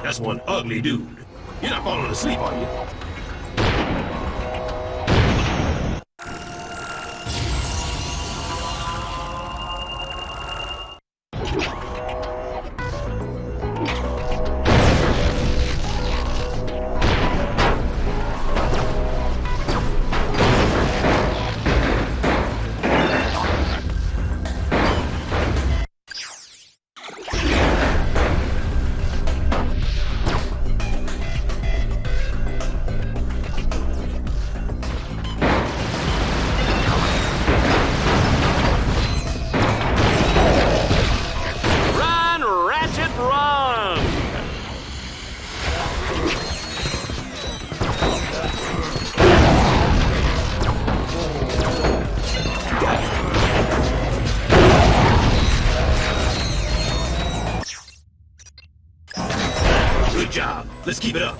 That's one ugly dude. You're not falling asleep, are you? Good job. Let's keep it up.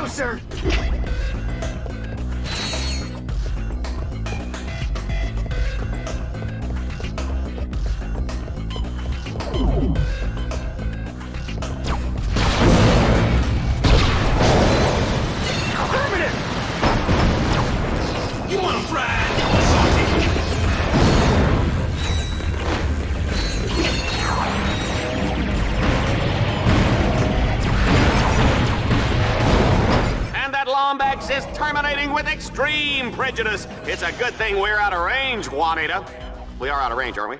Sir. You want 'em fried? Salty. Lombax is terminating with extreme prejudice. It's a good thing we're out of range, Juanita. We are out of range, aren't we?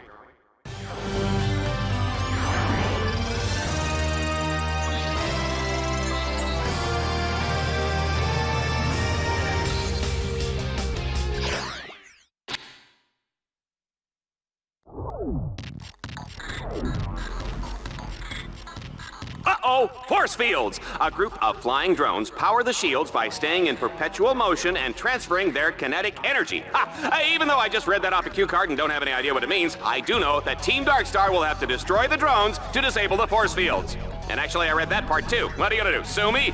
Uh-oh! Force fields! A group of flying drones power the shields by staying in perpetual motion and transferring their kinetic energy. Ha! Even though I just read that off a cue card and don't have any idea what it means, I do know that Team Darkstar will have to destroy the drones to disable the force fields. And actually, I read that part too. What are you gonna do, sue me?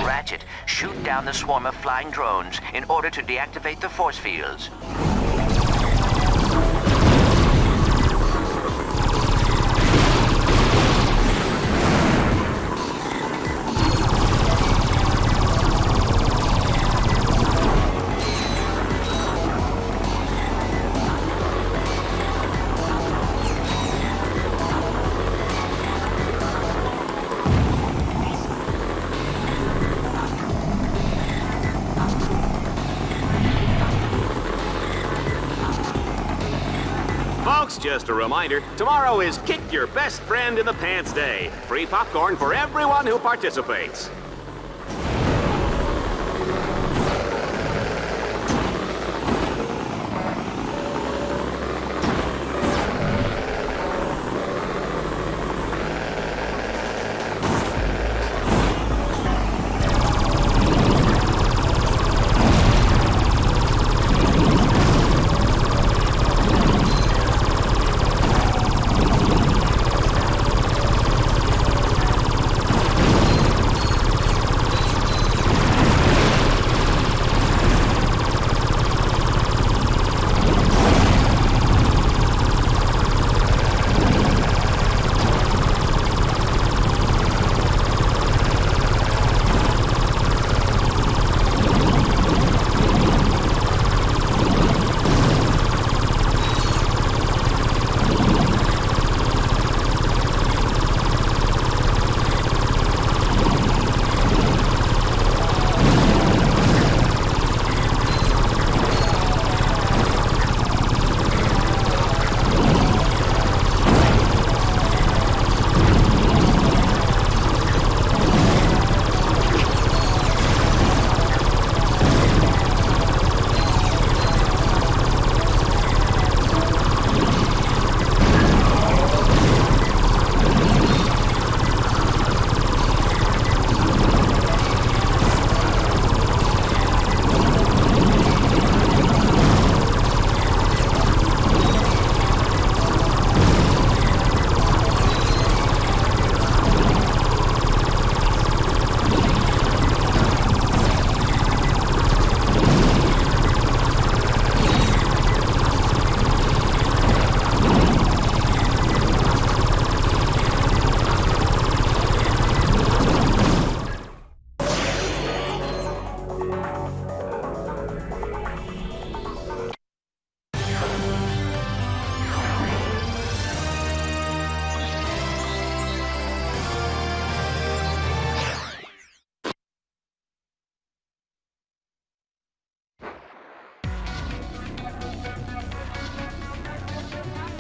Ratchet, shoot down the swarm of flying drones in order to deactivate the force fields. Folks, just a reminder, tomorrow is Kick Your Best Friend in the Pants Day. Free popcorn for everyone who participates.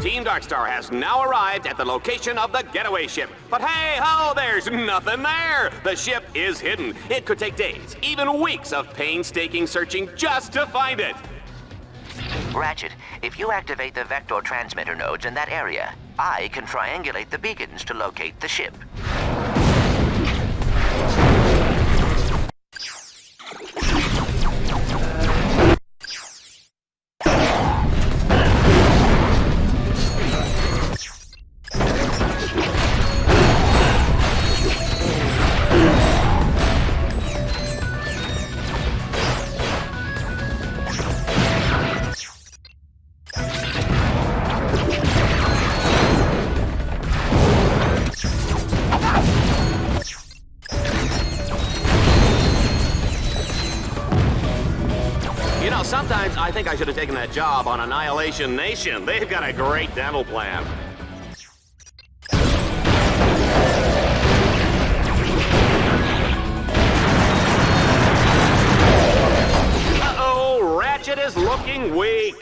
Team Darkstar has now arrived at the location of the getaway ship. But hey ho, there's nothing there! The ship is hidden. It could take days, even weeks of painstaking searching just to find it. Ratchet, if you activate the vector transmitter nodes in that area, I can triangulate the beacons to locate the ship. Sometimes I think I should have taken that job on Annihilation Nation. They've got a great dental plan. Uh-oh, Ratchet is looking weak.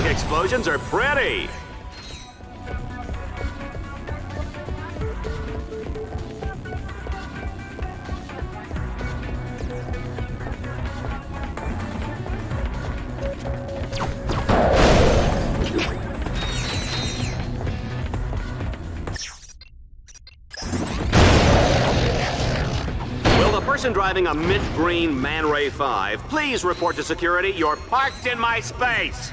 Explosions are pretty. Will the person driving a mint green Man Ray 5 please report to security? You're parked in my space.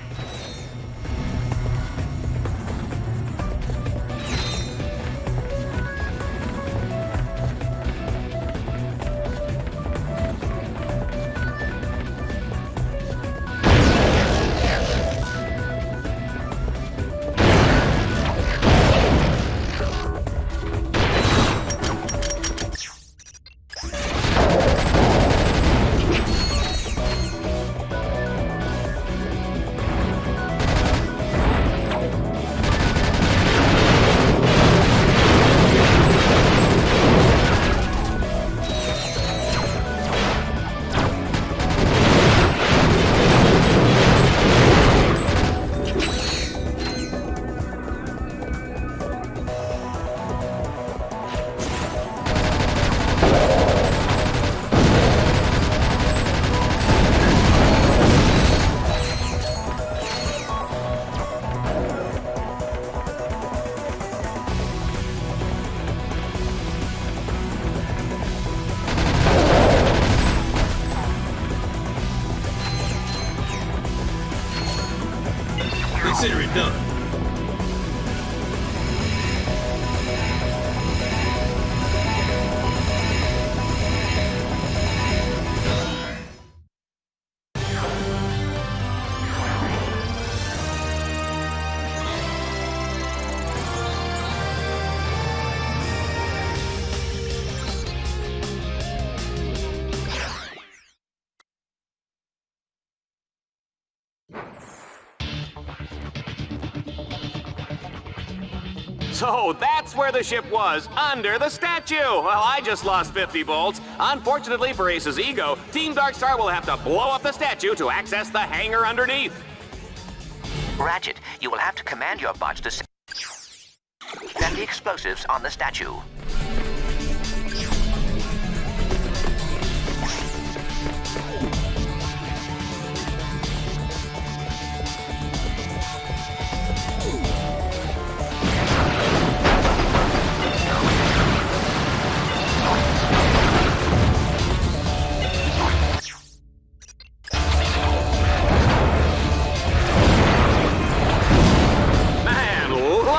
So that's where the ship was, under the statue. Well, I just lost 50 volts. Unfortunately for Ace's ego, Team Darkstar will have to blow up the statue to access the hangar underneath. Ratchet, you will have to command your bots to set the explosives on the statue.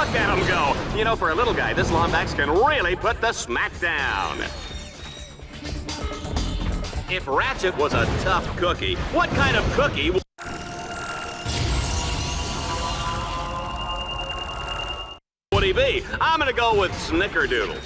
Look at him go! You know, for a little guy, this Lombax can really put the smack down. If Ratchet was a tough cookie, what kind of cookie would he be? I'm gonna go with Snickerdoodle.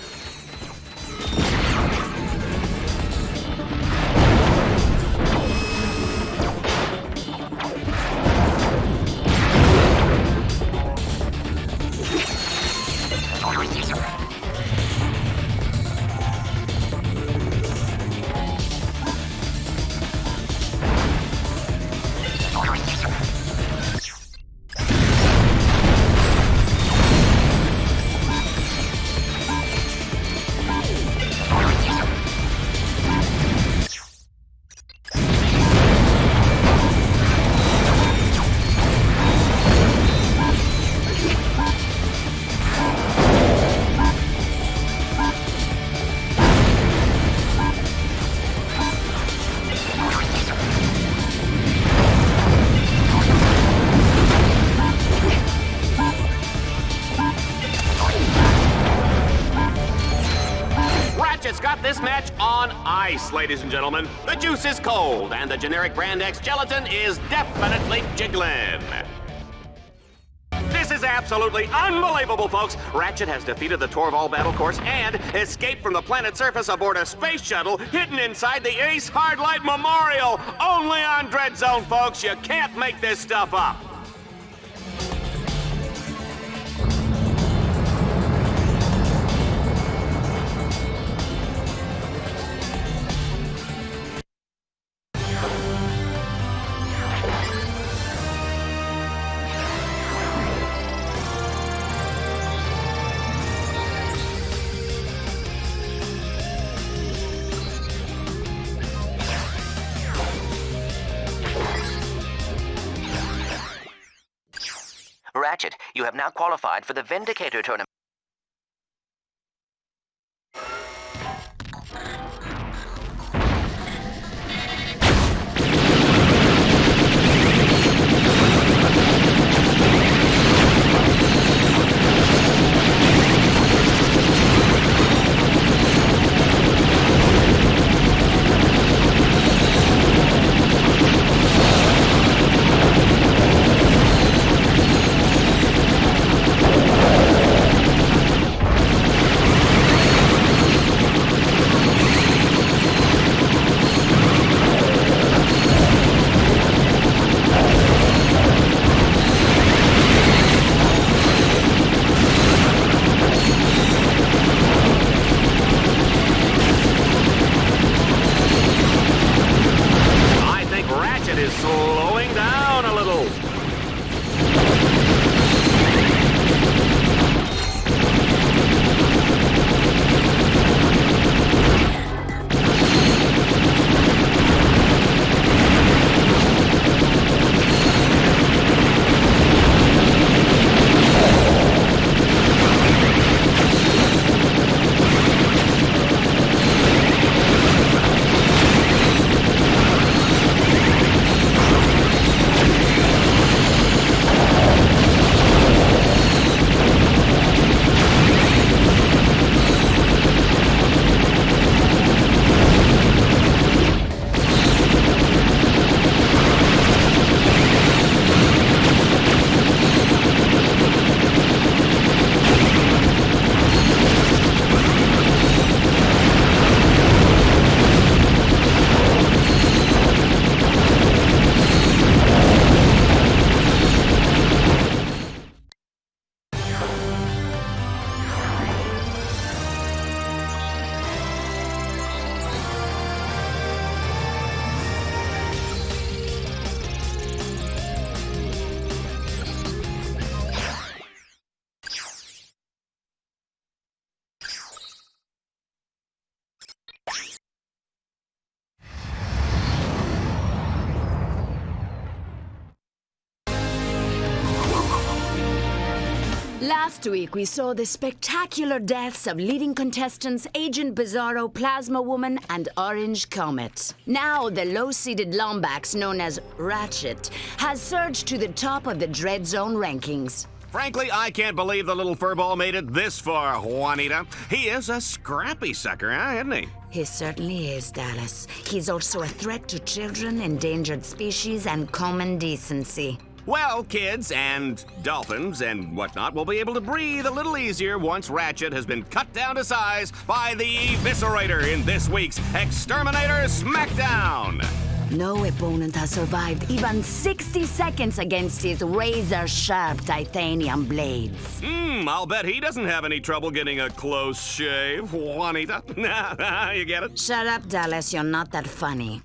Ratchet's got this match on ice, ladies and gentlemen. The juice is cold, and the generic Brand X gelatin is definitely jiggling. This is absolutely unbelievable, folks. Ratchet has defeated the Torval battle course and escaped from the planet's surface aboard a space shuttle hidden inside the Ace Hardlight Memorial. Only on Dread Zone, folks. You can't make this stuff up. Ratchet, you have now qualified for the Vindicator tournament. Last week, we saw the spectacular deaths of leading contestants Agent Bizarro, Plasma Woman, and Orange Comet. Now, the low-seeded Lombax, known as Ratchet, has surged to the top of the Dread Zone rankings. Frankly, I can't believe the little furball made it this far, Juanita. He is a scrappy sucker, huh, isn't he? He certainly is, Dallas. He's also a threat to children, endangered species, and common decency. Well, kids and dolphins and whatnot will be able to breathe a little easier once Ratchet has been cut down to size by the Eviscerator in this week's Exterminator Smackdown. No opponent has survived even 60 seconds against his razor-sharp titanium blades. I'll bet he doesn't have any trouble getting a close shave, Juanita. You get it? Shut up, Dallas. You're not that funny.